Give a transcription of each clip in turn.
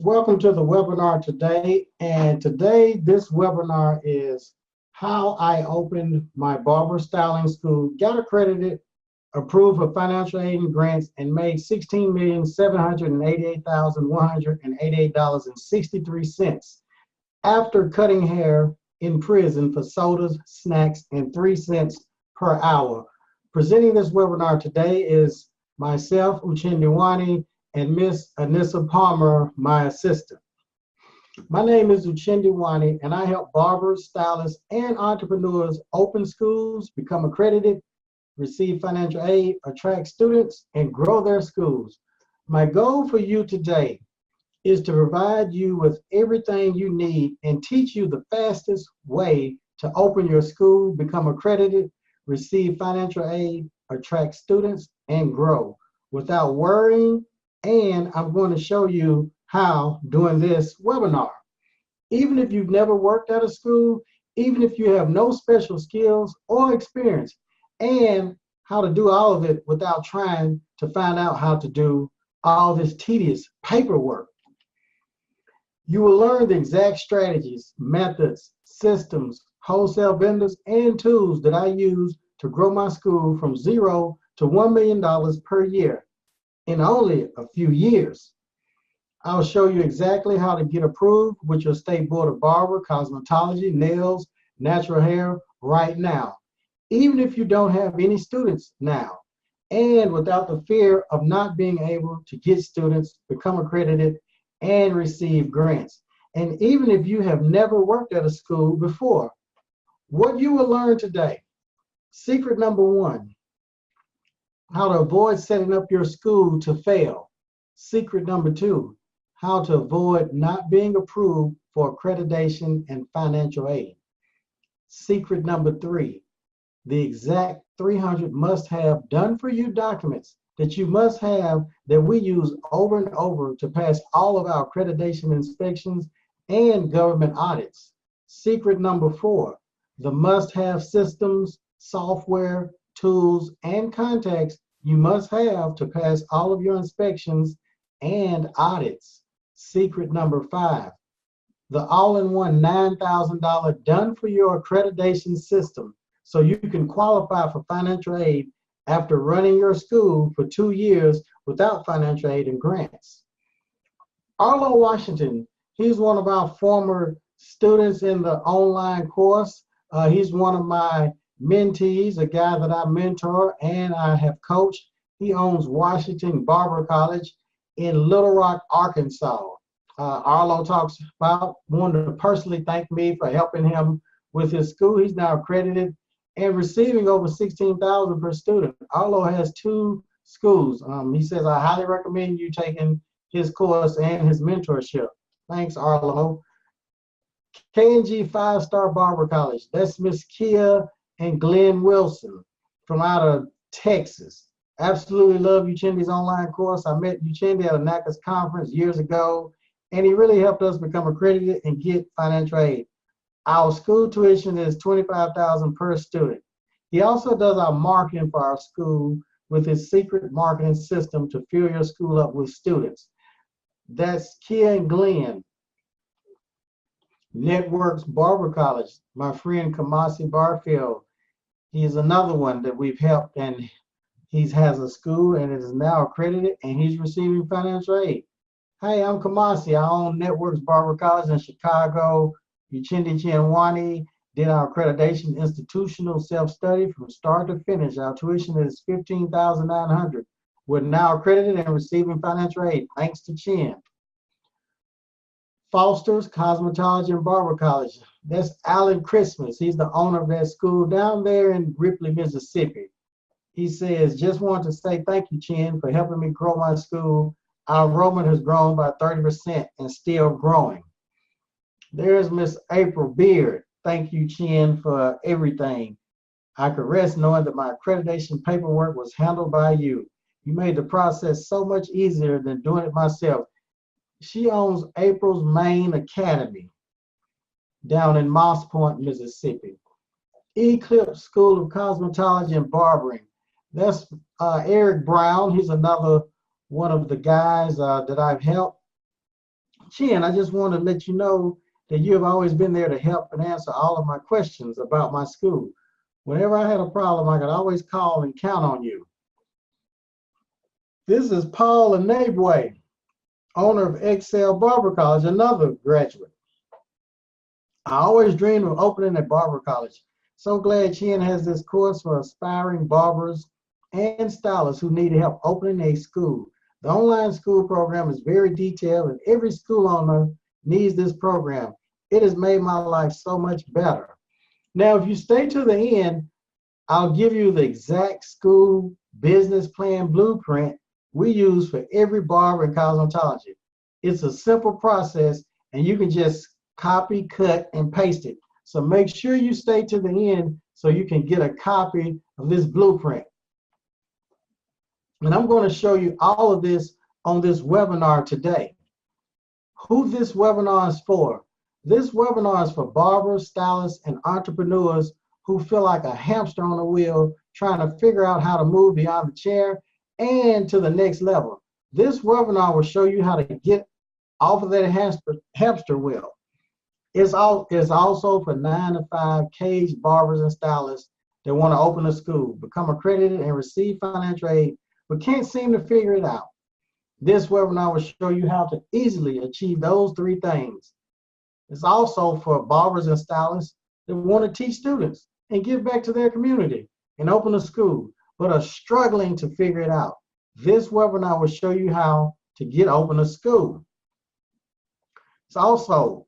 Welcome to the webinar today. And today, this webinar is how I opened my barber styling school, got accredited, approved for financial aid and grants, and made $16,788,188.63 after cutting hair in prison for sodas, snacks, and 3 cents per hour. Presenting this webinar today is myself, Uchendu Wani, and Miss Anissa Palmer, my assistant. My name is Uchendu Wani, and I help barbers, stylists, and entrepreneurs open schools, become accredited, receive financial aid, attract students, and grow their schools. My goal for you today is to provide you with everything you need and teach you the fastest way to open your school, become accredited, receive financial aid, attract students, and grow without worrying. And I'm going to show you how during this webinar. Even if you've never worked at a school, even if you have no special skills or experience, and how to do all of it without trying to find out how to do all this tedious paperwork. You will learn the exact strategies, methods, systems, wholesale vendors, and tools that I use to grow my school from $0 to $1 million per year in only a few years. I'll show you exactly how to get approved with your state board of barber, cosmetology, nails, natural hair right now, even if you don't have any students now, and without the fear of not being able to get students, become accredited, and receive grants. And even if you have never worked at a school before, what you will learn today. Secret number 1, how to avoid setting up your school to fail. Secret number 2, how to avoid not being approved for accreditation and financial aid. Secret number 3, the exact 300 must-have done-for-you documents that you must have that we use over and over to pass all of our accreditation inspections and government audits. Secret number 4, the must-have systems, software, tools, and contacts you must have to pass all of your inspections and audits. Secret number 5, the all-in-one $9,000 done-for-your accreditation system so you can qualify for financial aid after running your school for 2 years without financial aid and grants. Arlo Washington, he's one of our former students in the online course. He's one of my mentees, a guy that I mentor and I have coached. He owns Washington Barber College in Little Rock, Arkansas. Arlo talks about wanting to personally thank me for helping him with his school. He's now accredited and receiving over $16,000 per student. Arlo has 2 schools. He says, I highly recommend you taking his course and his mentorship. Thanks, Arlo. K&G 5-Star Barber College. That's Miss Kia and Glenn Wilson from out of Texas. Absolutely love Uchendi's online course. I met Uchendi at a NACA's conference years ago, and he really helped us become accredited and get financial aid. Our school tuition is $25,000 per student. He also does our marketing for our school with his secret marketing system to fill your school up with students. That's Kia and Glenn. Networks Barber College, my friend Kamasi Barfield. He's another one that we've helped, and he has a school and is now accredited, and he's receiving financial aid. Hey, I'm Kamasi. I own Networks Barber College in Chicago. Uchendu Wani did our accreditation institutional self-study from start to finish. Our tuition is $15,900. We're now accredited and receiving financial aid, thanks to Chin. Foster's Cosmetology and Barber College. That's Alan Christmas. He's the owner of that school down there in Ripley, Mississippi. He says, just want to say thank you, Chin, for helping me grow my school. Our enrollment has grown by 30% and still growing. There's Miss April Beard. Thank you, Chin, for everything. I could rest knowing that my accreditation paperwork was handled by you. You made the process so much easier than doing it myself. She owns April's Main Academy down in Moss Point, Mississippi. Eclipse School of Cosmetology and Barbering. That's Eric Brown. He's another one of the guys that I've helped Chin, I just want to let you know that you have always been there to help and answer all of my questions about my school. Whenever I had a problem, I could always call and count on you. This is Paul Anabwe, owner of Excel Barber College, another graduate. I always dreamed of opening a barber college. So glad Chin has this course for aspiring barbers and stylists who need help opening a school. The online school program is very detailed, and every school owner needs this program. It has made my life so much better. Now, if you stay to the end, I'll give you the exact school business plan blueprint we use for every barber and cosmetology. It's a simple process, and you can just copy, cut, and paste it. So make sure you stay to the end so you can get a copy of this blueprint. And I'm going to show you all of this on this webinar today. Who this webinar is for? This webinar is for barbers, stylists, and entrepreneurs who feel like a hamster on a wheel trying to figure out how to move beyond the chair and to the next level. This webinar will show you how to get off of that hamster wheel. It's also for 9 to 5 caged barbers and stylists that want to open a school, become accredited, and receive financial aid, but can't seem to figure it out. This webinar will show you how to easily achieve those 3 things. It's also for barbers and stylists that want to teach students and give back to their community and open a school, but are struggling to figure it out. This webinar will show you how to open a school. It's also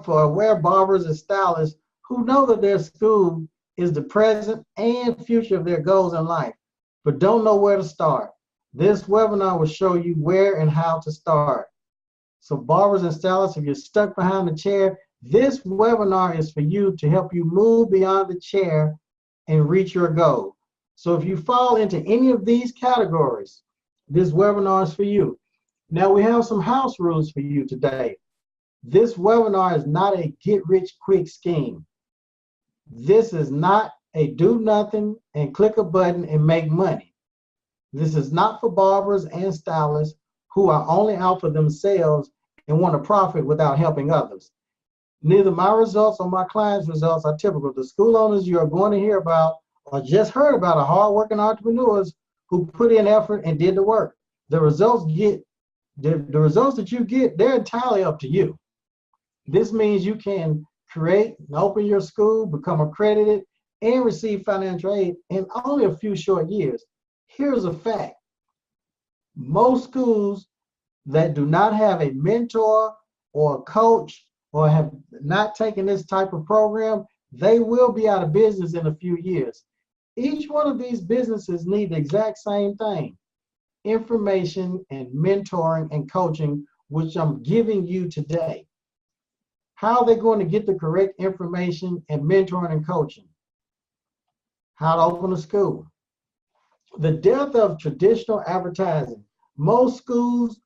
for aware barbers and stylists who know that their school is the present and future of their goals in life, but don't know where to start. This webinar will show you where and how to start. So barbers and stylists, if you're stuck behind the chair, this webinar is for you to help you move beyond the chair and reach your goal. So if you fall into any of these categories, this webinar is for you. Now we have some house rules for you today. This webinar is not a get-rich-quick scheme. This is not a do nothing and click a button and make money. This is not for barbers and stylists who are only out for themselves and want to profit without helping others. Neither my results or my clients' results are typical. The school owners you are going to hear about or just heard about are hardworking entrepreneurs who put in effort and did the work. The results that you get, they're entirely up to you. This means you can create and open your school, become accredited, and receive financial aid in only a few short years. Here's a fact. Most schools that do not have a mentor or a coach or have not taken this type of program, they will be out of business in a few years. Each one of these businesses need the exact same thing: information and mentoring and coaching, which I'm giving you today. How are they going to get the correct information and mentoring and coaching? How to open a school. The death of traditional advertising. Most schools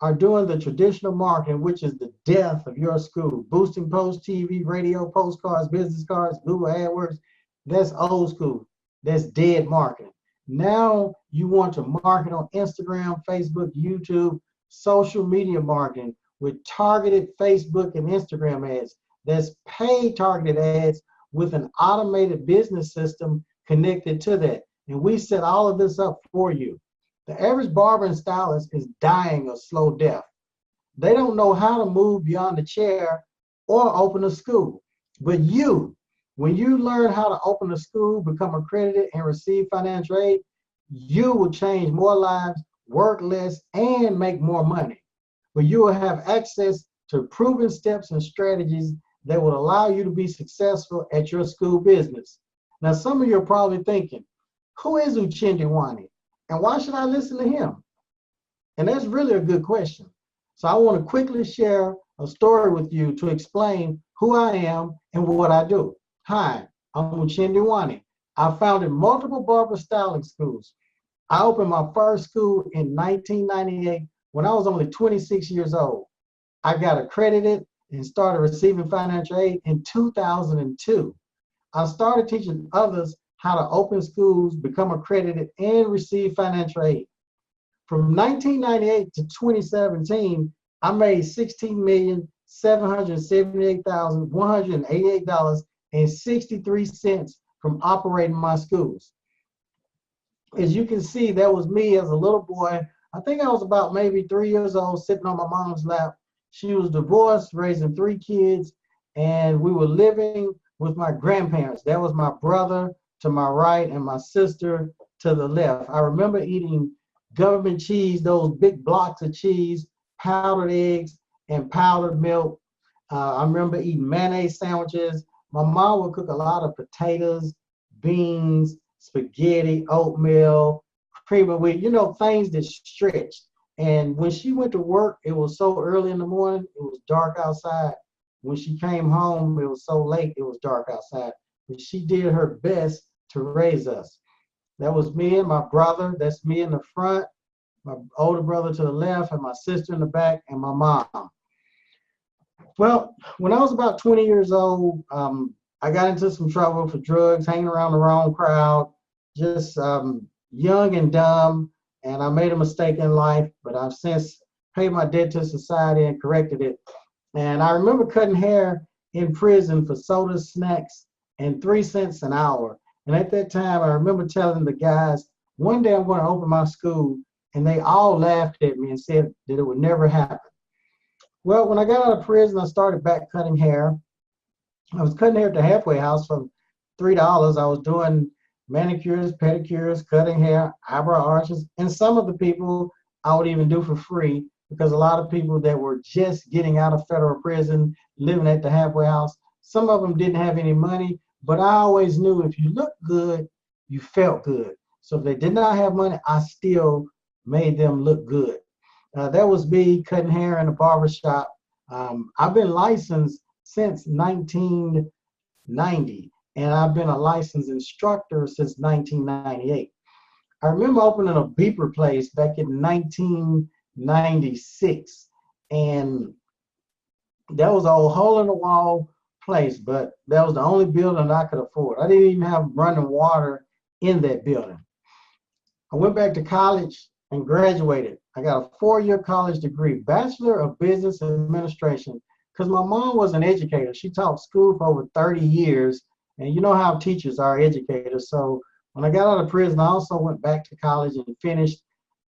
are doing the traditional marketing, which is the death of your school. Boosting post, TV, radio, postcards, business cards, Google AdWords. That's old school. That's dead marketing. Now you want to market on Instagram, Facebook, YouTube, social media marketing with targeted Facebook and Instagram ads. That's paid targeted ads with an automated business system connected to that. And we set all of this up for you. The average barber and stylist is dying a slow death. They don't know how to move beyond the chair or open a school. But when you learn how to open a school, become accredited, and receive financial aid, you will change more lives, work less, and make more money. But you will have access to proven steps and strategies that will allow you to be successful at your school business. Now, some of you are probably thinking, who is Uchendu Wani? And why should I listen to him? And that's really a good question. So I want to quickly share a story with you to explain who I am and what I do. Hi, I'm Uchendu Wani. I founded multiple barber styling schools. I opened my first school in 1998 when I was only 26 years old. I got accredited and started receiving financial aid in 2002. I started teaching others how to open schools, become accredited, and receive financial aid. From 1998 to 2017, I made $16,778,188.63 from operating my schools. As you can see, that was me as a little boy. I think I was about maybe 3 years old, sitting on my mom's lap. She was divorced, raising 3 kids, and we were living with my grandparents. That was my brother to my right and my sister to the left. I remember eating government cheese, those big blocks of cheese, powdered eggs, and powdered milk. I remember eating mayonnaise sandwiches. My mom would cook a lot of potatoes, beans, spaghetti, oatmeal, cream of wheat, things that stretch. And when she went to work, it was so early in the morning, it was dark outside. When she came home, it was so late, it was dark outside. But she did her best to raise us. That was me and my brother. That's me in the front, my older brother to the left, and my sister in the back, and my mom. Well, when I was about 20 years old, I got into some trouble for drugs, hanging around the wrong crowd, just young and dumb, and I made a mistake in life, but I've since paid my debt to society and corrected it. And I remember cutting hair in prison for sodas, snacks, and 3 cents an hour. And at that time, I remember telling the guys, one day I'm going to open my school, and they all laughed at me and said that it would never happen. Well, when I got out of prison, I started back cutting hair. I was cutting hair at the halfway house for $3. I was doing manicures, pedicures, cutting hair, eyebrow arches, and some of the people I would even do for free, because a lot of people that were just getting out of federal prison, living at the halfway house, some of them didn't have any money, but I always knew if you looked good, you felt good. So if they did not have money, I still made them look good. That was me cutting hair in a barber shop. I've been licensed since 1990, and I've been a licensed instructor since 1998. I remember opening a beeper place back in 1996, and that was a hole-in-the-wall place, but that was the only building I could afford. I didn't even have running water in that building. I went back to college and graduated. I got a 4-year college degree, Bachelor of Business Administration, because my mom was an educator. She taught school for over 30 years, and you know how teachers are educators. So when I got out of prison, I also went back to college and finished.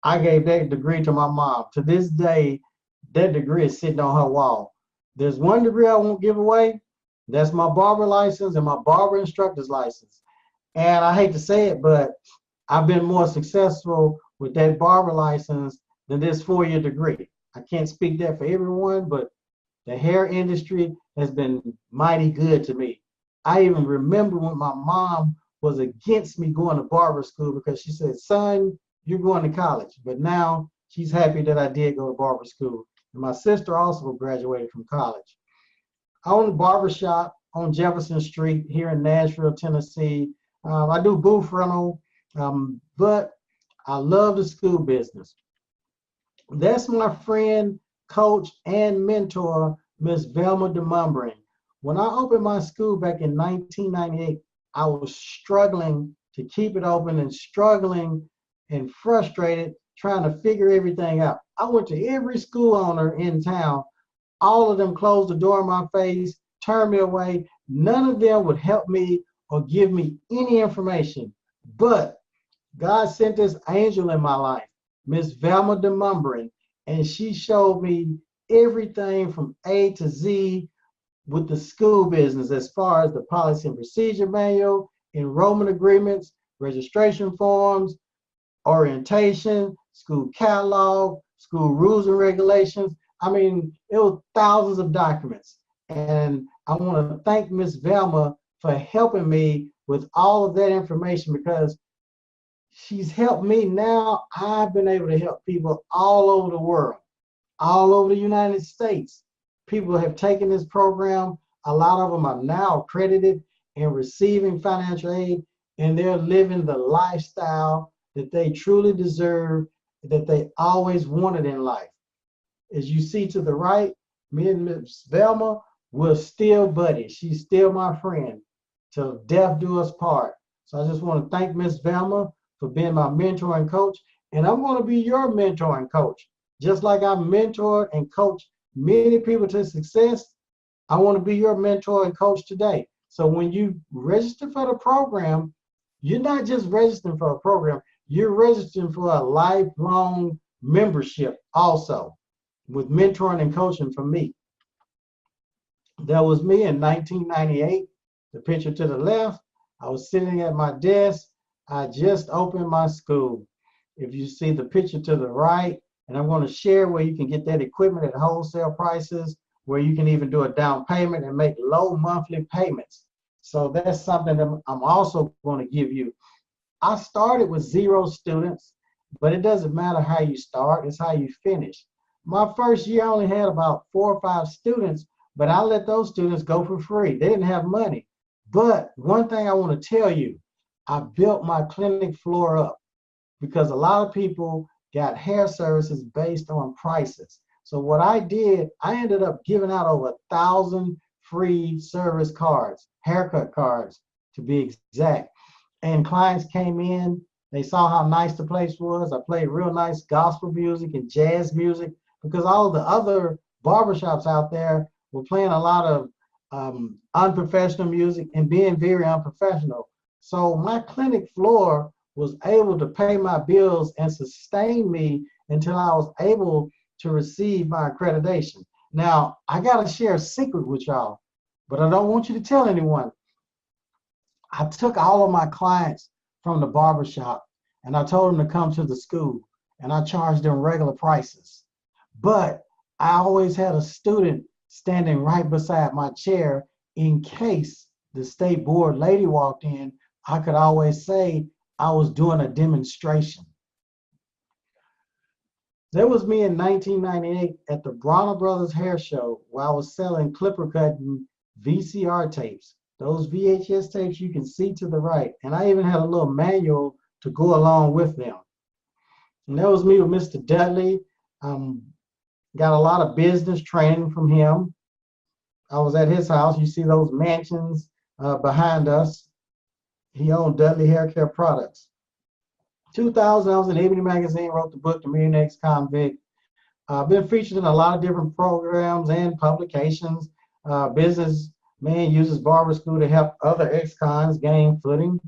I gave that degree to my mom. To this day, that degree is sitting on her wall. There's one degree I won't give away. That's my barber license and my barber instructor's license. And I hate to say it, but I've been more successful with that barber license than this 4-year degree. I can't speak that for everyone, but the hair industry has been mighty good to me. I even remember when my mom was against me going to barber school because she said, son, you're going to college. But now she's happy that I did go to barber school. And my sister also graduated from college. I own a barber shop on Jefferson Street here in Nashville, Tennessee. I do booth rental, but I love the school business. That's my friend, coach, and mentor, Miss Velma DeMumbering. When I opened my school back in 1998, I was struggling to keep it open and struggling and frustrated trying to figure everything out. I went to every school owner in town. All of them closed the door in my face, turned me away. None of them would help me or give me any information. But God sent this angel in my life, Miss Velma DeMumbering, and she showed me everything from A to Z with the school business, as far as the policy and procedure manual, enrollment agreements, registration forms, orientation, school catalog, school rules and regulations. I mean, it was thousands of documents. And I want to thank Miss Velma for helping me with all of that information, because she's helped me. Now I've been able to help people all over the world, all over the United States. People have taken this program. A lot of them are now accredited and receiving financial aid, and they're living the lifestyle that they truly deserve, that they always wanted in life. As you see to the right, me and Ms. Velma, we're still buddies. She's still my friend till death do us part. So I just want to thank Ms. Velma for being my mentor and coach, and I'm going to be your mentor and coach. Just like I mentored and coached many people to success, I want to be your mentor and coach today. So when you register for the program, you're not just registering for a program, you're registering for a lifelong membership also with mentoring and coaching from me. That was me in 1998. The picture to the left, I was sitting at my desk. I just opened my school. If you see the picture to the right, and I'm going to share where you can get that equipment at wholesale prices, where you can even do a down payment and make low monthly payments. So that's something that I'm also going to give you. I started with 0 students, but it doesn't matter how you start, it's how you finish. My first year I only had about 4 or 5 students, but I let those students go for free. They didn't have money. But one thing I want to tell you, I built my clinic floor up because a lot of people got hair services based on prices. So what I did, I ended up giving out over 1,000 free service cards, haircut cards to be exact. And clients came in, they saw how nice the place was. I played real nice gospel music and jazz music because all the other barbershops out there were playing a lot of unprofessional music and being very unprofessional. So my clinic floor was able to pay my bills and sustain me until I was able to receive my accreditation. Now, I got to share a secret with y'all, but I don't want you to tell anyone. I took all of my clients from the barbershop and I told them to come to the school and I charged them regular prices. But I always had a student standing right beside my chair in case the state board lady walked in. I could always say I was doing a demonstration. That was me in 1998 at the Bronner Brothers Hair Show where I was selling clipper cutting VCR tapes. Those VHS tapes you can see to the right. And I even had a little manual to go along with them. And that was me with Mr. Dudley. Got a lot of business training from him. I was at his house. You see those mansions behind us. He owned Dudley Hair Care Products. 2000, I was in Ebony Magazine, wrote the book, The Millionaire Ex-Convict. I've been featured in a lot of different programs and publications. Businessman uses barber school to help other ex-cons gain footing.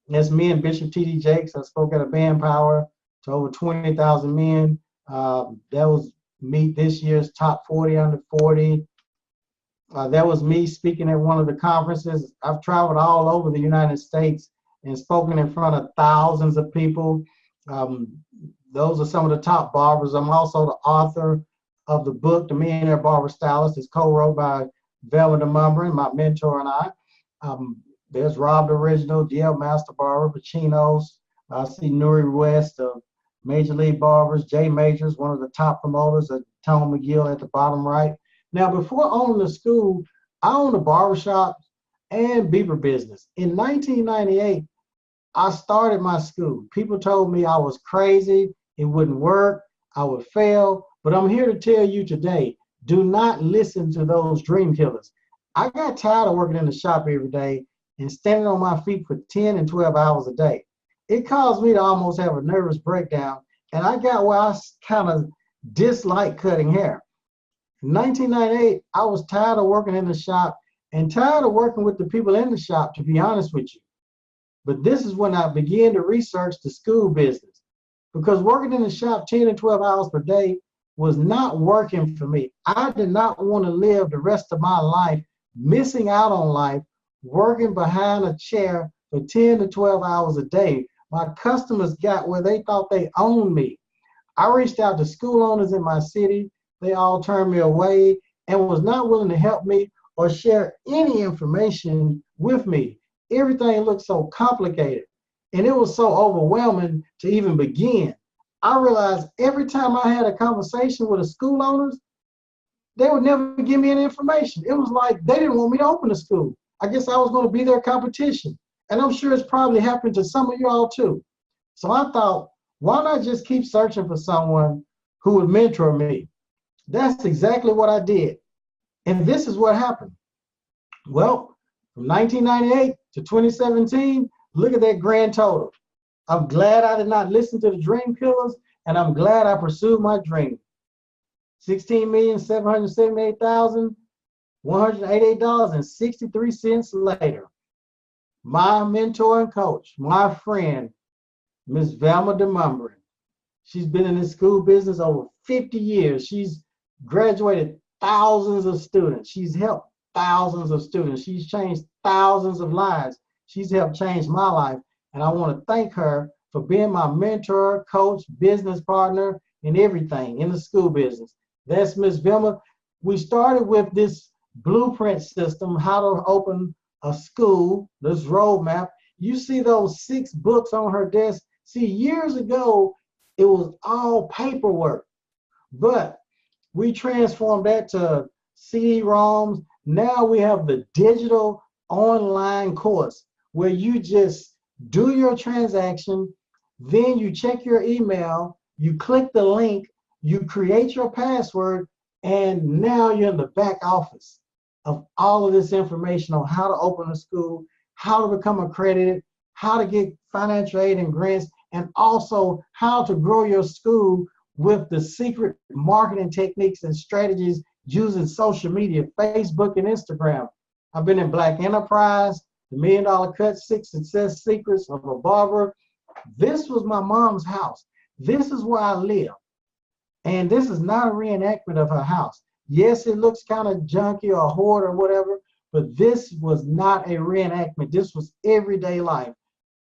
That's me and Bishop T.D. Jakes. I spoke at a Manpower to over 20,000 men. That was me this year's top 40 under 40. That was me speaking at one of the conferences. I've traveled all over the United States and spoken in front of thousands of people. Those are some of the top barbers. I'm also the author of the book, The Millionaire, Barber Stylist. It's co-wrote by Velma DeMumbrin, my mentor, and I. There's Rob the Original, DL Master Barber, Pacino's. I see Nuri West of Major League Barbers, Jay Majors, one of the top promoters, Tone McGill at the bottom right. Now, before owning the school, I owned a barbershop and beaver business. In 1998, I started my school. People told me I was crazy, it wouldn't work, I would fail, but I'm here to tell you today, do not listen to those dream killers. I got tired of working in the shop every day and standing on my feet for 10 and 12 hours a day. It caused me to almost have a nervous breakdown, and I got where I kind of dislike cutting hair. In 1998, I was tired of working in the shop and tired of working with the people in the shop, to be honest with you. But this is when I began to research the school business, because working in the shop 10 and 12 hours per day was not working for me. I did not want to live the rest of my life missing out on life, working behind a chair for 10 to 12 hours a day. My customers got where they thought they owned me. I reached out to school owners in my city. They all turned me away and was not willing to help me or share any information with me. Everything looked so complicated and it was so overwhelming to even begin. I realized every time I had a conversation with the school owners, they would never give me any information. It was like they didn't want me to open a school. I guess I was going to be their competition. And I'm sure it's probably happened to some of y'all too. So I thought, why not just keep searching for someone who would mentor me? That's exactly what I did. And this is what happened. Well, from 1998 to 2017, look at that grand total. I'm glad I did not listen to the dream killers And I'm glad I pursued my dream. $16,778,188.63 later, my mentor and coach, my friend, Ms. Velma DeMumbrin. She's been in this school business over 50 years. She's graduated thousands of students. She's helped thousands of students. She's changed thousands of lives. She's helped change my life. And I want to thank her for being my mentor, coach, business partner, and everything in the school business. That's Ms. Velma. We started with this blueprint system, how to open a school, this roadmap. You see those 6 books on her desk. See, years ago, it was all paperwork, but we transformed that to CD-ROMs. Now we have the digital online course where you just do your transaction, then you check your email, you click the link, you create your password, and now you're in the back office of all of this information on how to open a school, how to become accredited, how to get financial aid and grants, and also how to grow your school with the secret marketing techniques and strategies using social media, Facebook and Instagram. I've been in Black Enterprise, the $1 Million Cut, 6 Success Secrets of a Barber. This was my mom's house. This is where I live. And this is not a reenactment of her house. Yes, it looks kind of junky or hoard or whatever, but this was not a reenactment. This was everyday life.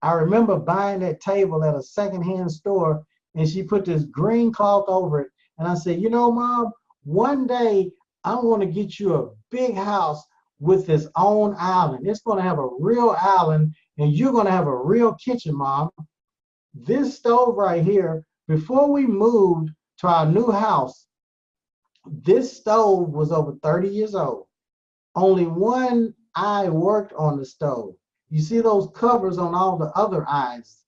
I remember buying that table at a secondhand store, and she put this green cloth over it. And I said, you know, Mom, one day I'm going to get you a big house with its own island. It's going to have a real island, and you're going to have a real kitchen, Mom. This stove right here, before we moved to our new house, this stove was over 30 years old. Only one eye worked on the stove. You see those covers on all the other eyes.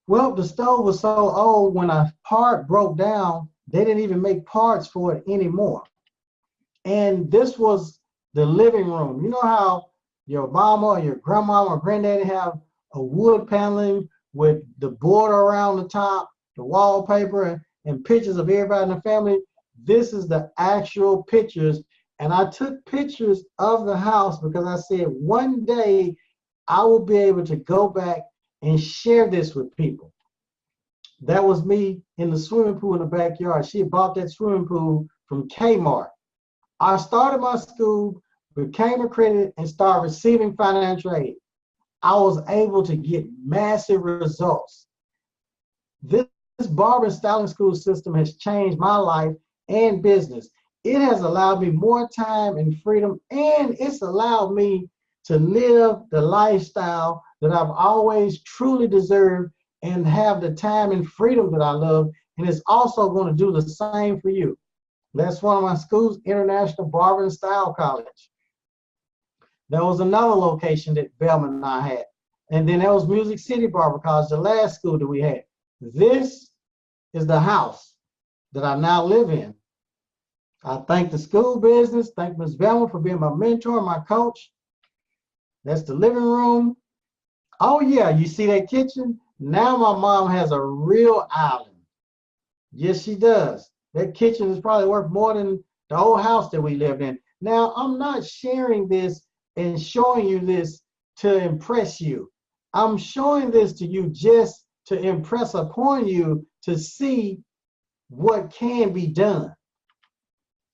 Well, the stove was so old, when a part broke down, they didn't even make parts for it anymore. And this was the living room. You know how your mama or your grandmama or granddaddy have a wood paneling with the border around the top, the wallpaper, and pictures of everybody in the family? This is the actual pictures. And I took pictures of the house because I said one day I will be able to go back and share this with people. That was me in the swimming pool in the backyard. She had bought that swimming pool from Kmart. I started my school, became accredited, and started receiving financial aid. I was able to get massive results. This barber and styling school system has changed my life and business. It has allowed me more time and freedom, and it's allowed me to live the lifestyle that I've always truly deserved and have the time and freedom that I love. And it's also going to do the same for you. That's one of my schools, International Barber and Style College. There was another location that Velma and I had. And then there was Music City Barber College, the last school that we had. This is the house that I now live in. I thank the school business, thank Ms. Velma for being my mentor, my coach. That's the living room. Oh yeah, you see that kitchen? Now my mom has a real island. Yes, she does. That kitchen is probably worth more than the old house that we lived in. Now, I'm not sharing this and showing you this to impress you. I'm showing this to you just to impress upon you to see what can be done.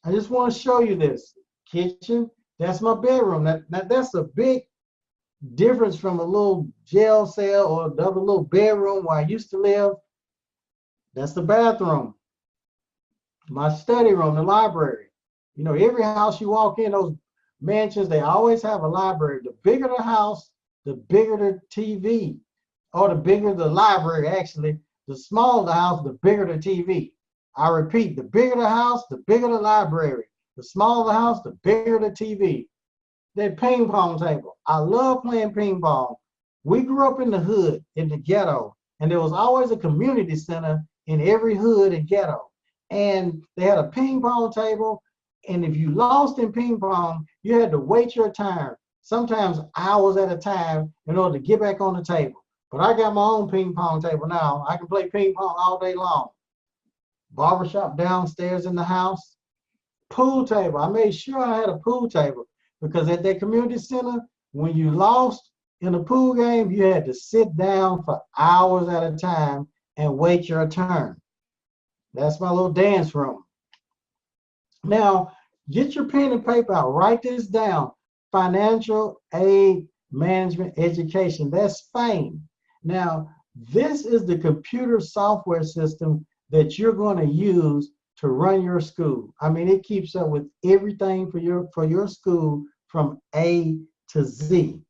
I just want to show you this kitchen. That's my bedroom. That's a big difference from a little jail cell or another little bedroom where I used to live. That's the bathroom. My study room, the library. You know, every house you walk in, those mansions, they always have a library. The bigger the house, the bigger the TV, or the bigger the library, actually. The smaller the house, the bigger the TV. I repeat, the bigger the house, the bigger the library. The smaller the house, the bigger the TV. That ping pong table. I love playing ping pong. We grew up in the hood, in the ghetto, and there was always a community center in every hood and ghetto. And they had a ping pong table, and if you lost in ping pong, you had to wait your turn, sometimes hours at a time, in order to get back on the table. But I got my own ping pong table now. I can play ping pong all day long. Barbershop downstairs in the house. Pool table. I made sure I had a pool table because at that community center, when you lost in a pool game, you had to sit down for hours at a time and wait your turn. That's my little dance room. Now, get your pen and paper out. Write this down. Financial aid management education. That's FAME. Now, this is the computer software system that you're going to use to run your school. I mean, it keeps up with everything for your school from A to Z.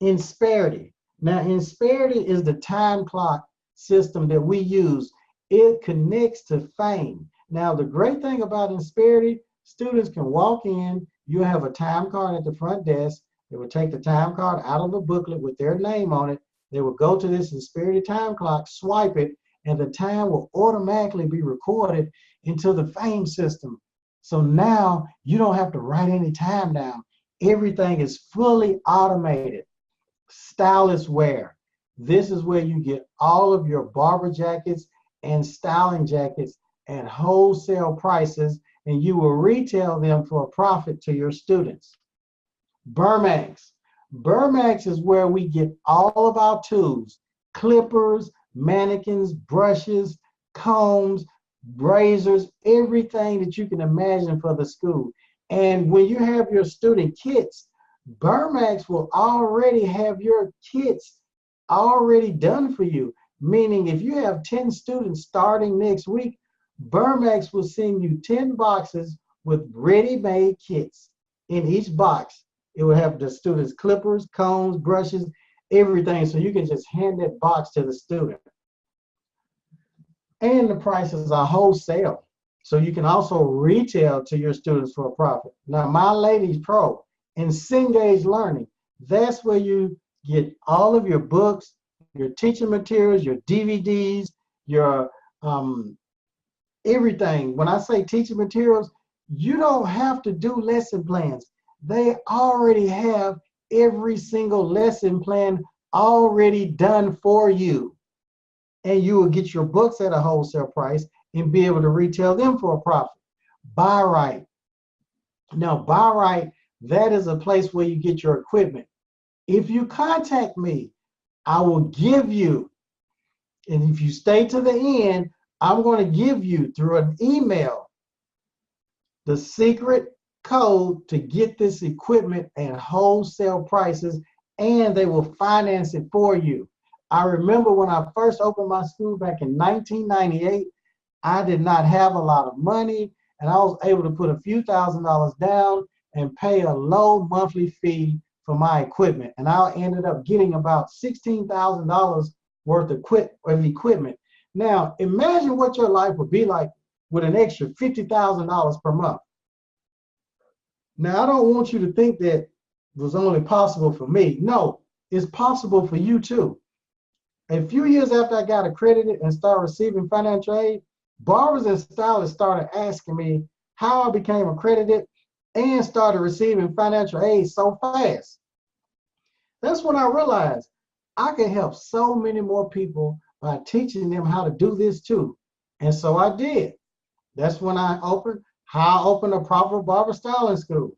Insperity. Now, Insperity is the time clock system that we use. It connects to FAME. Now, the great thing about Insperity, students can walk in, you have a time card at the front desk. They will take the time card out of the booklet with their name on it. They will go to this Insperity time clock, swipe it, and the time will automatically be recorded into the FAME system. So now you don't have to write any time down. Everything is fully automated. Stylist wear. This is where you get all of your barber jackets and styling jackets at wholesale prices, and you will retail them for a profit to your students. Burmax. Burmax is where we get all of our tools, clippers, mannequins, brushes, combs, razors, everything that you can imagine for the school. And when you have your student kits, Burmax will already have your kits already done for you. Meaning if you have 10 students starting next week, Burmax will send you 10 boxes with ready-made kits. In each box, it will have the students' clippers, combs, brushes, everything. So you can just hand that box to the student. And the prices are wholesale. So you can also retail to your students for a profit. Now, My Ladies Pro and Cengage Learning, that's where you get all of your books, your teaching materials, your DVDs, your everything. When I say teaching materials, you don't have to do lesson plans. They already have every single lesson plan already done for you. And you will get your books at a wholesale price and be able to retail them for a profit. Buy Right. Now, Buy Right, that is a place where you get your equipment. If you contact me, I will give you, and if you stay to the end, I'm going to give you through an email the secret code to get this equipment at wholesale prices, and they will finance it for you. I remember when I first opened my school back in 1998, I did not have a lot of money, and I was able to put a few $1,000s down and pay a low monthly fee for my equipment. And I ended up getting about $16,000 worth of equipment. Now, imagine what your life would be like with an extra $50,000 per month. Now, I don't want you to think that was only possible for me. No, it's possible for you too. A few years after I got accredited and started receiving financial aid, Barbers and Stylists started asking me how I became accredited and started receiving financial aid so fast. That's when I realized I can help so many more people by teaching them how to do this too. And so I did. That's when I opened a proper barber styling school.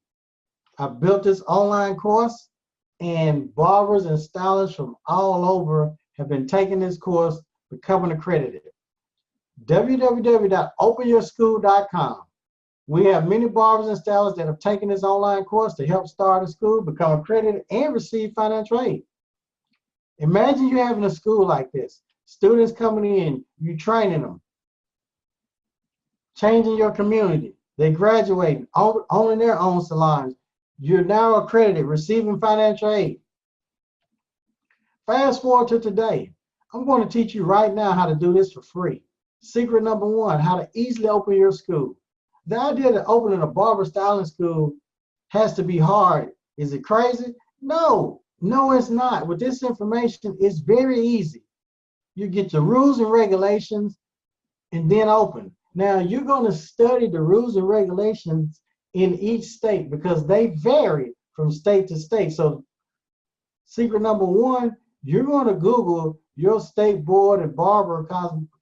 I built this online course, and barbers and stylists from all over have been taking this course, becoming accredited. www.openyourschool.com. We have many barbers and stylists that have taken this online course to help start a school, become accredited, and receive financial aid. Imagine you having a school like this. Students coming in, you training them, changing your community. They graduating, owning their own salons. You're now accredited, receiving financial aid. Fast forward to today. I'm going to teach you right now how to do this for free. Secret number one, how to easily open your school. The idea that opening a barber styling school has to be hard. Is it crazy? No, it's not. With this information, it's very easy. You get your rules and regulations and then open. Now, you're going to study the rules and regulations in each state because they vary from state to state. So secret number one, You're going to Google your state board and barber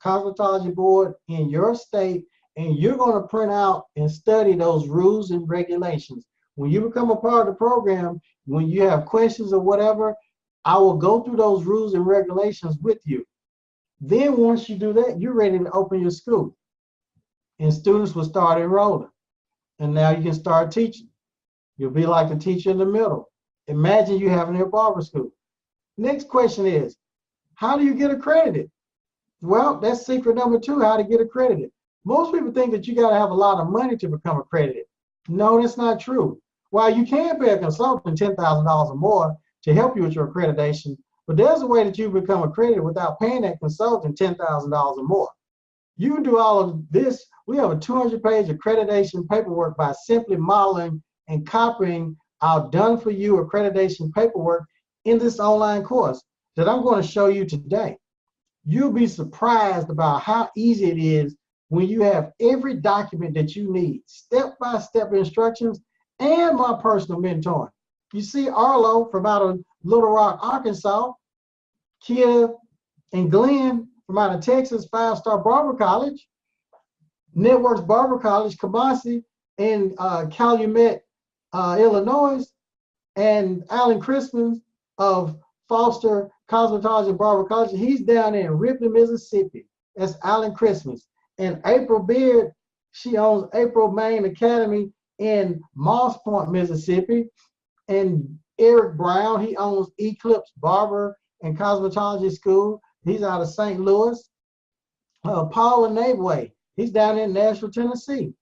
cosmetology board in your state, and you're going to print out and study those rules and regulations. When you become a part of the program, when you have questions or whatever, I will go through those rules and regulations with you. Then once you do that, you're ready to open your school. And students will start enrolling. And now you can start teaching. You'll be like the teacher in the middle. Imagine you having your barber school. Next question is, how do you get accredited? Well, that's secret number 2, how to get accredited. Most people think that you got to have a lot of money to become accredited. No, that's not true. While you can pay a consultant $10,000 or more to help you with your accreditation, but there's a way that you become accredited without paying that consultant $10,000 or more. You can do all of this. We have a 200-page accreditation paperwork by simply modeling and copying our done-for-you accreditation paperwork in this online course that I'm going to show you today. You'll be surprised about how easy it is when you have every document that you need, step-by-step instructions, and my personal mentoring. You see Arlo from out of Little Rock, Arkansas, Kia and Glenn from out of Texas, 5-Star Barber College, Networks Barber College, Kamasi in Calumet, Illinois, and Alan Crispin of Foster Cosmetology and Barber College. He's down in Ripley, Mississippi. That's Alan Crispin. And April Beard, she owns April Main Academy in Moss Point, Mississippi. And Eric Brown, he owns Eclipse Barber and Cosmetology School. He's out of St. Louis. Paul Nabway, he's down in Nashville, Tennessee.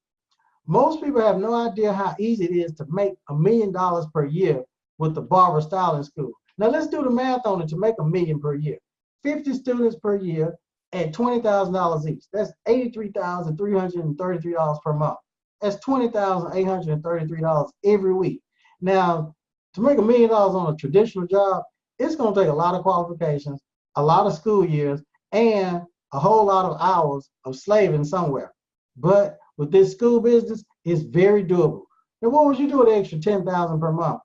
Most people have no idea how easy it is to make $1 million per year with the Barber Styling School. Now let's do the math on it to make $1 million per year. 50 students per year at $20,000 each. That's $83,333 per month. That's $20,833 every week. Now, to make $1 million on a traditional job, it's going to take a lot of qualifications, a lot of school years, and a whole lot of hours of slaving somewhere. But with this school business, it's very doable. Now, what would you do with the extra $10,000 per month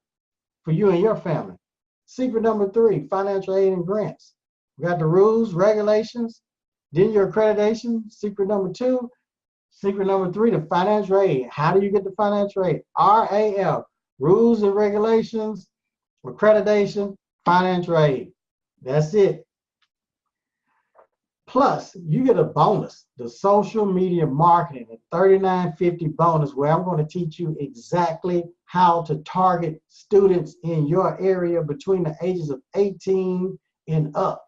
for you and your family? Secret number 3, financial aid and grants. We got the rules, regulations, then your accreditation. Secret number 2. Secret number 3, the financial aid. How do you get the financial aid? RAF, rules and regulations, accreditation, financial aid. That's it. Plus, you get a bonus, the social media marketing, a $39.50 bonus, where I'm going to teach you exactly how to target students in your area between the ages of 18 and up.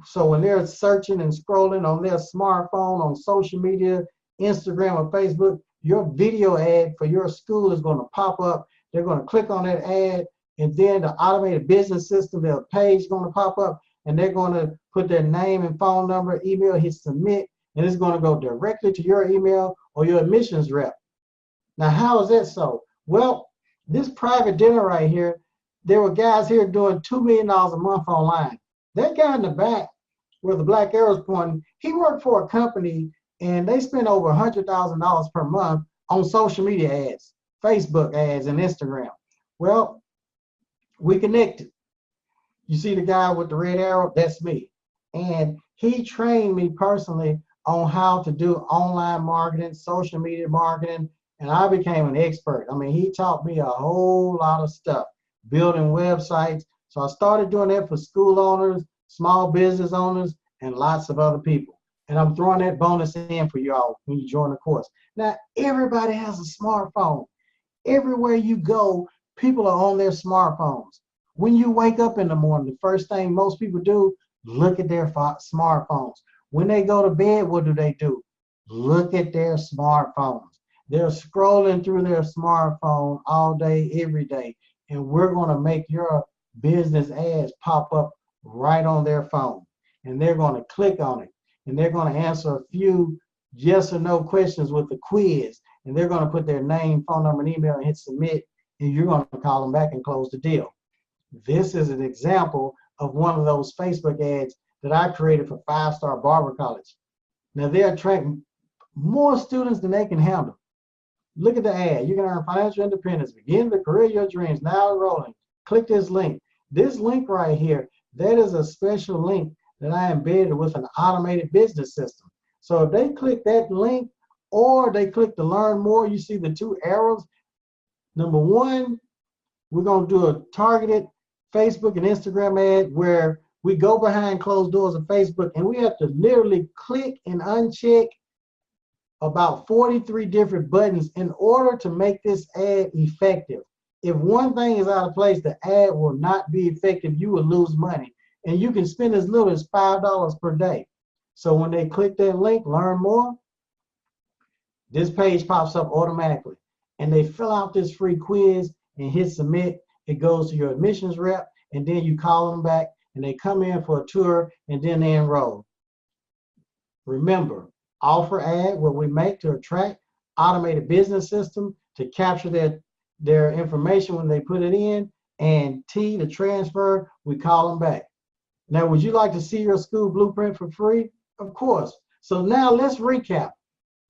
So when they're searching and scrolling on their smartphone, on social media, Instagram or Facebook, your video ad for your school is going to pop up. They're going to click on that ad, and then the automated business system, their page is going to pop up, and they're going to put their name and phone number, email, hit submit, and it's going to go directly to your email or your admissions rep. Now, how is that so? Well, this private dinner right here, there were guys here doing $2 million a month online. That guy in the back, where the black arrow's pointing, he worked for a company, and they spent over $100,000 per month on social media ads, Facebook ads, and Instagram. Well, we connected. You see the guy with the red arrow? That's me. And he trained me personally on how to do online marketing, social media marketing, and I became an expert. I mean, he taught me a whole lot of stuff, building websites. So I started doing that for school owners, small business owners, and lots of other people. And I'm throwing that bonus in for y'all when you join the course. Now, everybody has a smartphone. Everywhere you go, people are on their smartphones. When you wake up in the morning, the first thing most people do, look at their smartphones. When they go to bed, what do? Look at their smartphones. They're scrolling through their smartphone all day, every day. And we're going to make your business ads pop up right on their phone. And they're going to click on it. And they're going to answer a few yes or no questions with the quiz. And they're going to put their name, phone number, and email and hit submit. And you're going to call them back and close the deal. This is an example of one of those Facebook ads that I created for 5-Star Barber College. Now, they're attracting more students than they can handle. Look at the ad. You can earn financial independence. Begin the career of your dreams. Now enrolling. Click this link. This link right here, that is a special link that I embedded with an automated business system. So if they click that link or they click to learn more, you see the two arrows. Number one, we're going to do a targeted Facebook and Instagram ad where we go behind closed doors of Facebook and we have to literally click and uncheck about 43 different buttons in order to make this ad effective. If one thing is out of place, the ad will not be effective. You will lose money. And you can spend as little as $5 per day. So when they click that link, learn more, this page pops up automatically. And they fill out this free quiz and hit submit. It goes to your admissions rep, and then you call them back, and they come in for a tour, and then they enroll. Remember, offer ad, what we make to attract, automated business system to capture their information when they put it in, and T, to transfer, we call them back. Now, would you like to see your school blueprint for free? Of course. So now let's recap.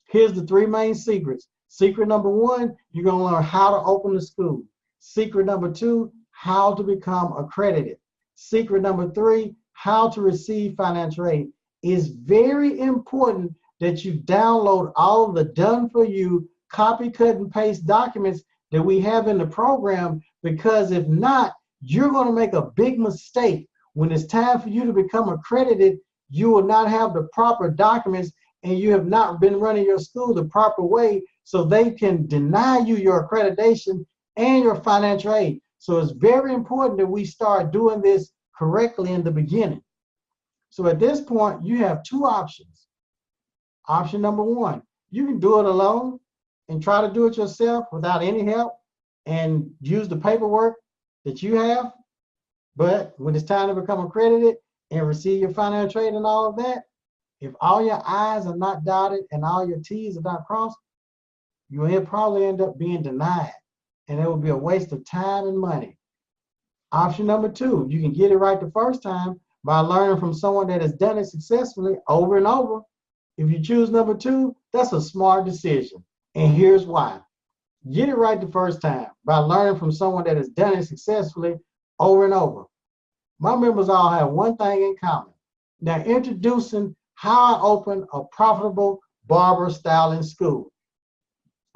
Here's the three main secrets. Secret number one, you're going to learn how to open the school. Secret number two, how to become accredited. Secret number three, how to receive financial aid. It's very important that you download all of the done for you, copy, cut, and paste documents that we have in the program, because if not, you're going to make a big mistake. When it's time for you to become accredited, you will not have the proper documents and you have not been running your school the proper way, so they can deny you your accreditation and your financial aid. So it's very important that we start doing this correctly in the beginning. So at this point, you have two options. Option number one, you can do it alone and try to do it yourself without any help and use the paperwork that you have. But when it's time to become accredited and receive your financial aid and all of that, if all your I's are not dotted and all your T's are not crossed, you will probably end up being denied. And it will be a waste of time and money. Option number two, you can get it right the first time by learning from someone that has done it successfully over and over. If you choose number two, that's a smart decision. And here's why. Get it right the first time by learning from someone that has done it successfully over and over. My members all have one thing in common. Now, introducing how I open a profitable barber styling school.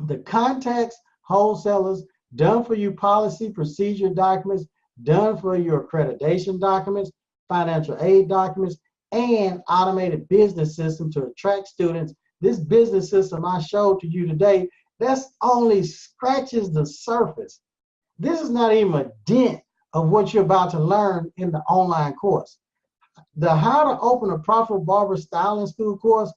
The contacts, wholesalers, done for you policy, procedure documents, done for your accreditation documents, financial aid documents, and automated business system to attract students. This business system I showed to you today, that's only scratches the surface. This is not even a dent of what you're about to learn in the online course. The How to Open a Profitable Barber Styling School course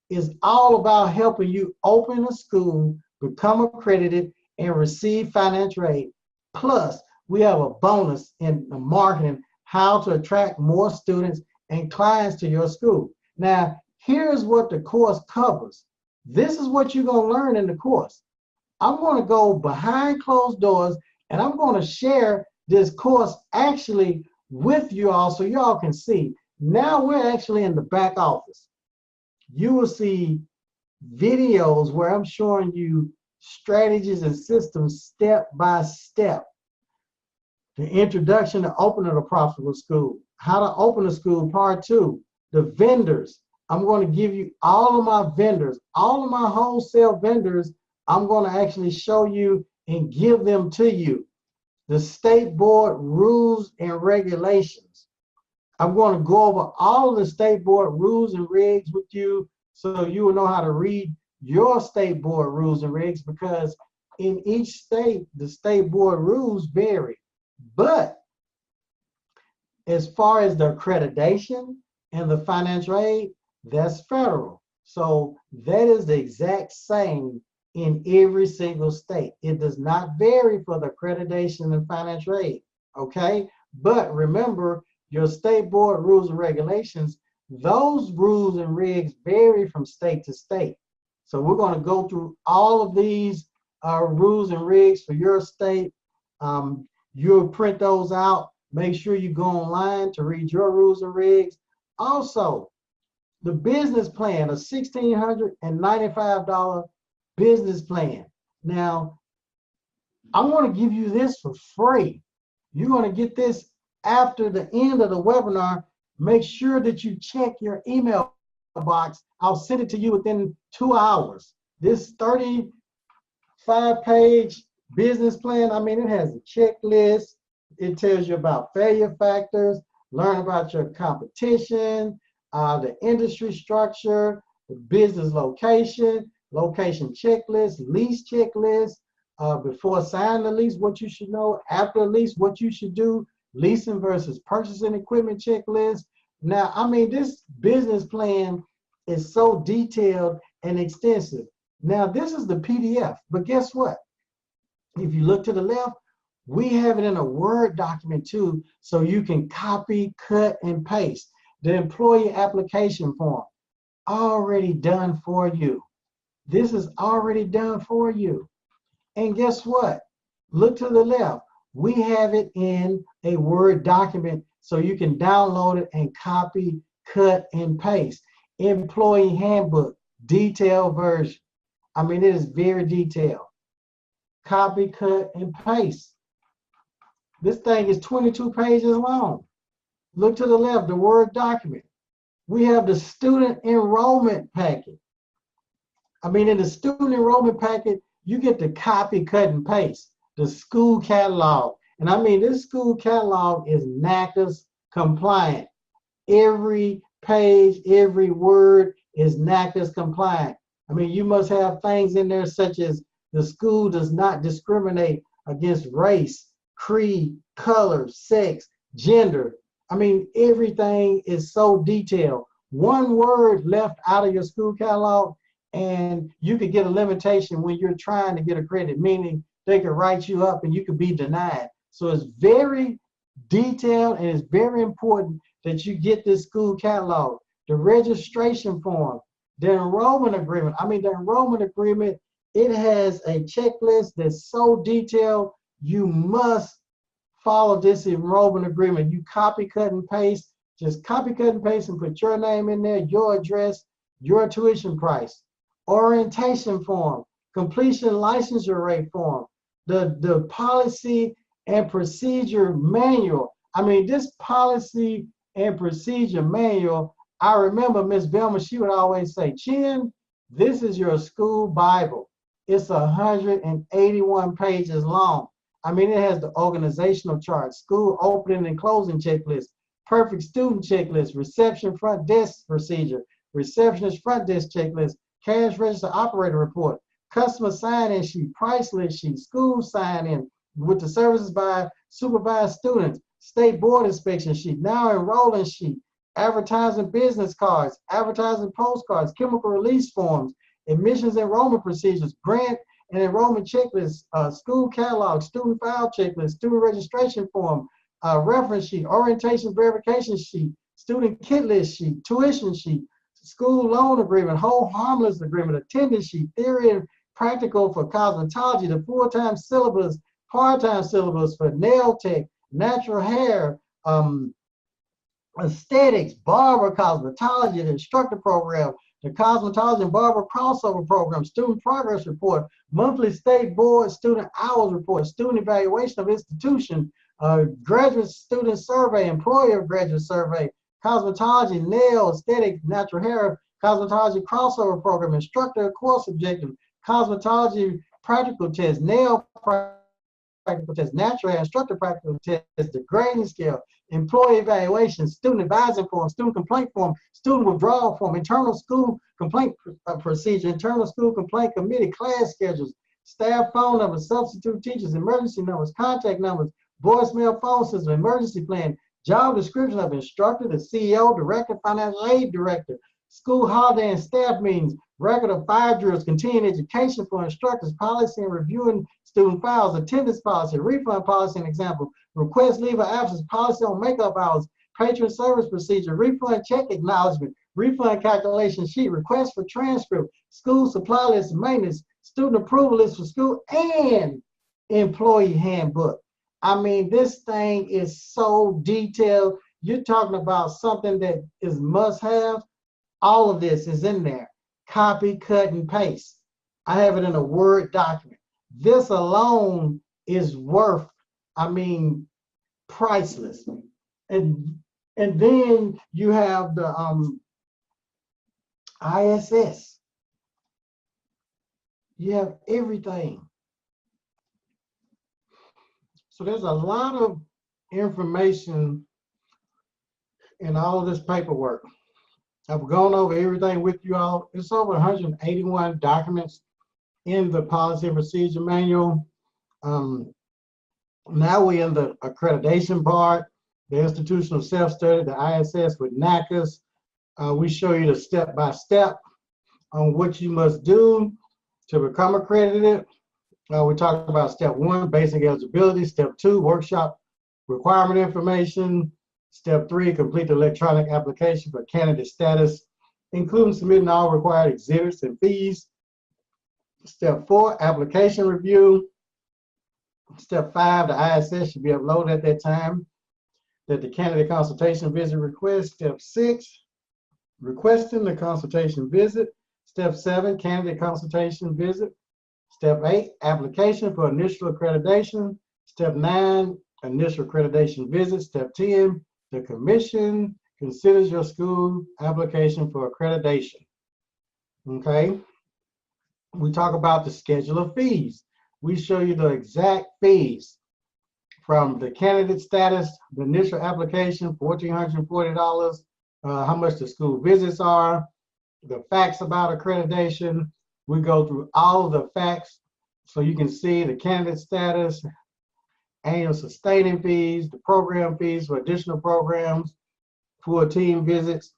is all about helping you open a school, become accredited, and receive financial aid. Plus, we have a bonus in the marketing, how to attract more students and clients to your school. Now, here's what the course covers. This is what you're going to learn in the course. I'm going to go behind closed doors and I'm going to share this course actually with you all so y'all can see. Now we're actually in the back office. You will see videos where I'm showing you strategies and systems step by step. The introduction to opening a profitable school, how to open a school, part 2, the vendors. I'm going to give you all of my vendors, all of my wholesale vendors. I'm going to actually show you and give them to you. The state board rules and regulations. I'm going to go over all of the state board rules and regs with you so you will know how to read your state board rules and regs, because in each state, the state board rules vary. But as far as the accreditation and the financial aid, that's federal. So that is the exact same in every single state. It does not vary for the accreditation and financial aid, okay? But remember, your state board rules and regulations, those rules and regs vary from state to state. So we're going to go through all of these rules and regs for your state. You'll print those out. Make sure you go online to read your rules and regs. Also, the business plan, a $1,695 business plan. Now, I'm going to give you this for free. You're going to get this After the end of the webinar, make sure that you check your email box. I'll send it to you within 2 hours. This 35-page business plan, I mean, it has a checklist. It tells you about failure factors, learn about your competition, the industry structure, the business location, location checklist, lease checklist, before signing the lease, what you should know, after the lease, what you should do, leasing versus purchasing equipment checklist. Now, I mean, this business plan is so detailed and extensive. Now, this is the PDF, but guess what? If you look to the left, we have it in a Word document too, so you can copy, cut, and paste. The employee application form, already done for you. This is already done for you. And guess what? Look to the left. We have it in a Word document, so you can download it and copy, cut, and paste. Employee handbook, detailed version. I mean, it is very detailed. Copy, cut, and paste. This thing is 22 pages long. Look to the left, the Word document. We have the student enrollment packet. I mean, in the student enrollment packet, you get the copy, cut, and paste, the school catalog. And I mean, this school catalog is NACAS compliant. Every page, every word is NACAS compliant. I mean, you must have things in there such as the school does not discriminate against race, creed, color, sex, gender. I mean, everything is so detailed. One word left out of your school catalog, and you could get a limitation when you're trying to get accredited, meaning they could write you up and you could be denied. So it's very detailed, and it's very important that you get this school catalog. The registration form, the enrollment agreement. I mean, the enrollment agreement, it has a checklist that's so detailed, you must follow this enrollment agreement. You copy, cut, and paste. Just copy, cut, and paste and put your name in there, your address, your tuition price. Orientation form, completion licensure rate form, the policy and procedure manual. I mean, this policy and procedure manual, I remember Miss Velma, she would always say, Chin, this is your school Bible. It's 181 pages long. I mean, it has the organizational chart, school opening and closing checklist, perfect student checklist, reception front desk procedure, receptionist front desk checklist, cash register operator report, customer sign-in sheet, price list sheet, school sign-in with the services by supervised students, state board inspection sheet, now enrolling sheet, advertising business cards, advertising postcards, chemical release forms, admissions enrollment procedures, grant and enrollment checklist, school catalog, student file checklist, student registration form, reference sheet, orientation verification sheet, student kit list sheet, tuition sheet, school loan agreement, whole harmless agreement, attendance sheet, theory and practical for cosmetology, the full-time syllabus, part-time syllabus for nail tech, natural hair, aesthetics, barber cosmetology, the instructor program, the cosmetology and barber crossover program, student progress report, monthly state board student hours report, student evaluation of institution, graduate student survey, employer graduate survey, cosmetology, nail, aesthetics, natural hair, cosmetology crossover program, instructor course objective, cosmetology practical test, nail practical test, natural hair instructor practical test, the grading scale, employee evaluation, student advising form, student complaint form, student withdrawal form, internal school complaint procedure, internal school complaint committee, class schedules, staff phone numbers, substitute teachers, emergency numbers, contact numbers, voicemail phone system, emergency plan, job description of instructor, the CEO, director, financial aid director, school holiday and staff meetings, record of fire drills, continuing education for instructors, policy and reviewing student files, attendance policy, refund policy and example, request leave of absence, policy on makeup hours, patron service procedure, refund check acknowledgement, refund calculation sheet, request for transcript, school supply list, maintenance, student approval list for school, and employee handbook. I mean, this thing is so detailed. You're talking about something that is must-have. All of this is in there. Copy, cut, and paste. I have it in a Word document. This alone is worth, I mean, priceless. And then you have the ISS. You have everything. So there's a lot of information in all of this paperwork. I've gone over everything with you all. It's over 181 documents in the policy and procedure manual. Now we're in the accreditation part, the institutional self-study, the ISS with NACAS. We show you the step-by-step on what you must do to become accredited. We talked about step 1, basic eligibility. Step 2, workshop requirement information. Step 3, complete the electronic application for candidate status, including submitting all required exhibits and fees. Step 4, application review. Step 5, the ISS should be uploaded at that time that the candidate consultation visit request. Step 6, requesting the consultation visit. Step 7, candidate consultation visit. Step 8, application for initial accreditation. Step 9, initial accreditation visit. Step 10, the commission considers your school application for accreditation. Okay? We talk about the schedule of fees. We show you the exact fees from the candidate status, the initial application, $1,440, how much the school visits are, the facts about accreditation. We go through all of the facts so you can see the candidate status, annual sustaining fees, the program fees for additional programs, full team visits.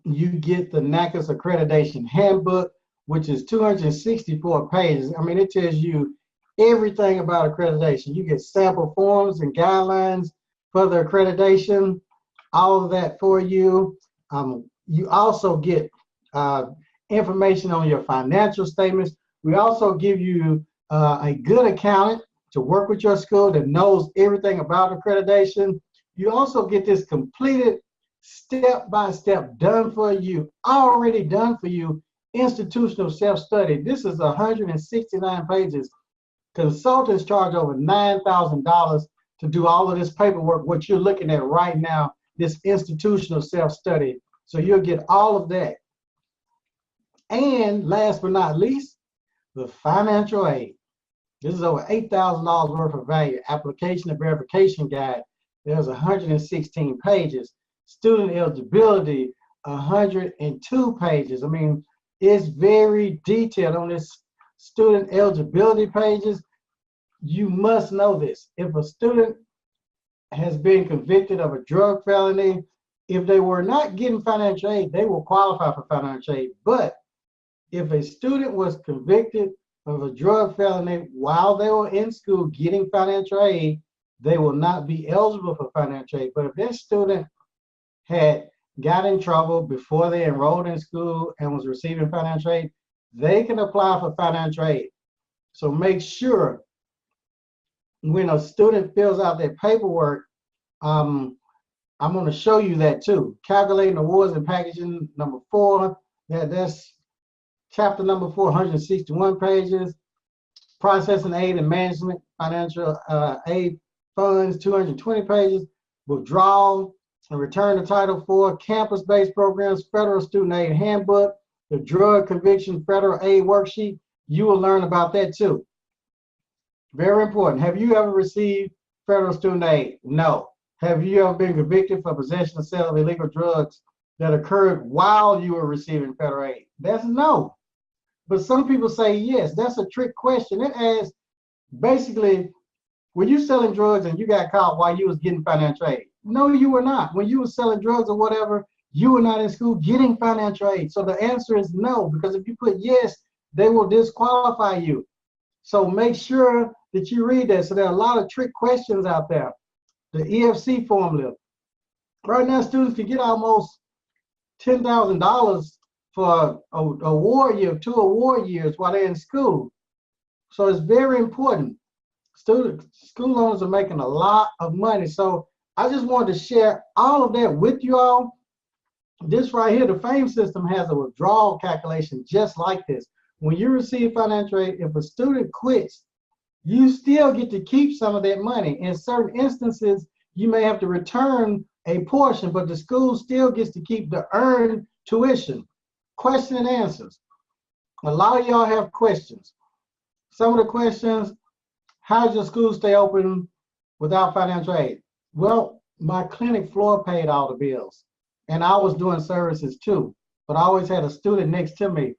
You get the NACAS accreditation handbook, which is 264 pages. I mean, it tells you everything about accreditation. You get sample forms and guidelines for the accreditation, all of that for you. You also get information on your financial statements. We also give you a good accountant to work with your school that knows everything about accreditation. You also get this completed step-by-step done for you, already done for you, institutional self-study. This is 169 pages. Consultants charge over $9,000 to do all of this paperwork, what you're looking at right now, this institutional self-study. So you'll get all of that. And last but not least, the financial aid. This is over $8,000 worth of value. Application and verification guide. There's 116 pages. Student eligibility, 102 pages. I mean, it's very detailed on this student eligibility pages. You must know this. If a student has been convicted of a drug felony, if they were not getting financial aid, they will qualify for financial aid. But if a student was convicted of a drug felony while they were in school getting financial aid, they will not be eligible for financial aid. But if this student had got in trouble before they enrolled in school and was receiving financial aid, they can apply for financial aid. So make sure when a student fills out their paperwork, I'm going to show you that too. Calculating awards and packaging, number 4, that's chapter number 4, 161 pages. Processing aid and management, financial aid funds, 220 pages. Withdrawal and return to Title IV, campus-based programs, federal student aid handbook, the drug conviction federal aid worksheet. You will learn about that too. Very important. Have you ever received federal student aid? No. Have you ever been convicted for possession or sale of illegal drugs that occurred while you were receiving federal aid? That's no. But some people say yes. That's a trick question. It asks, basically, were you selling drugs and you got caught while you was getting financial aid? No, you were not. When you were selling drugs or whatever, you were not in school getting financial aid. So the answer is no, because if you put yes, they will disqualify you. So make sure that you read that. So there are a lot of trick questions out there. The EFC formula. Right now, students can get almost $10,000 for a award year, 2 award years while they're in school. So it's very important. School owners are making a lot of money. So I just wanted to share all of that with you all. This right here, the FAME system has a withdrawal calculation just like this. When you receive financial aid, if a student quits, you still get to keep some of that money. In certain instances, you may have to return a portion, but the school still gets to keep the earned tuition. Question and answers. A lot of y'all have questions. Some of the questions, how does your school stay open without financial aid? Well, my clinic floor paid all the bills, and I was doing services too, but I always had a student next to me.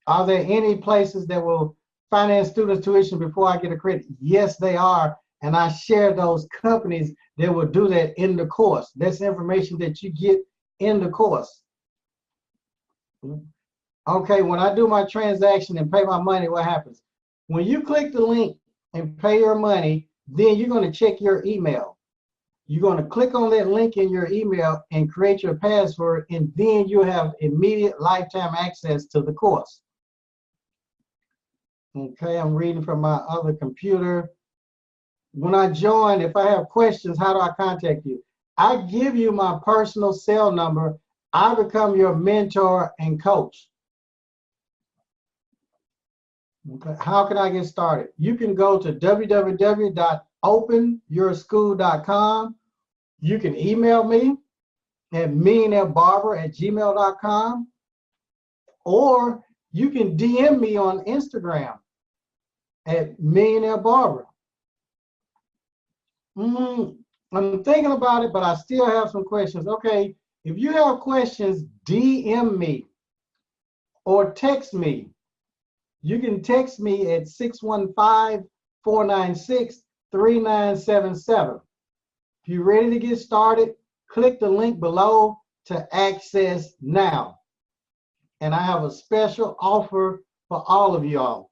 Are there any places that will finance students' tuition before I get accredited? Yes, they are, and I share those companies that will do that in the course. That's information that you get in the course. Okay, when I do my transaction and pay my money, what happens? When you click the link and pay your money, then you're going to check your email. You're going to click on that link in your email and create your password, and then you have immediate lifetime access to the course. Okay, I'm reading from my other computer. When I join, if I have questions, how do I contact you? I give you my personal cell number. I become your mentor and coach. Okay. How can I get started? You can go to www.openyourschool.com. You can email me at millionairebarber@gmail.com, or you can DM me on Instagram at millionairebarber. I'm thinking about it, but I still have some questions. Okay, if you have questions, DM me or text me. You can text me at 615-496-3977. If you're ready to get started, click the link below to access now. And I have a special offer for all of y'all.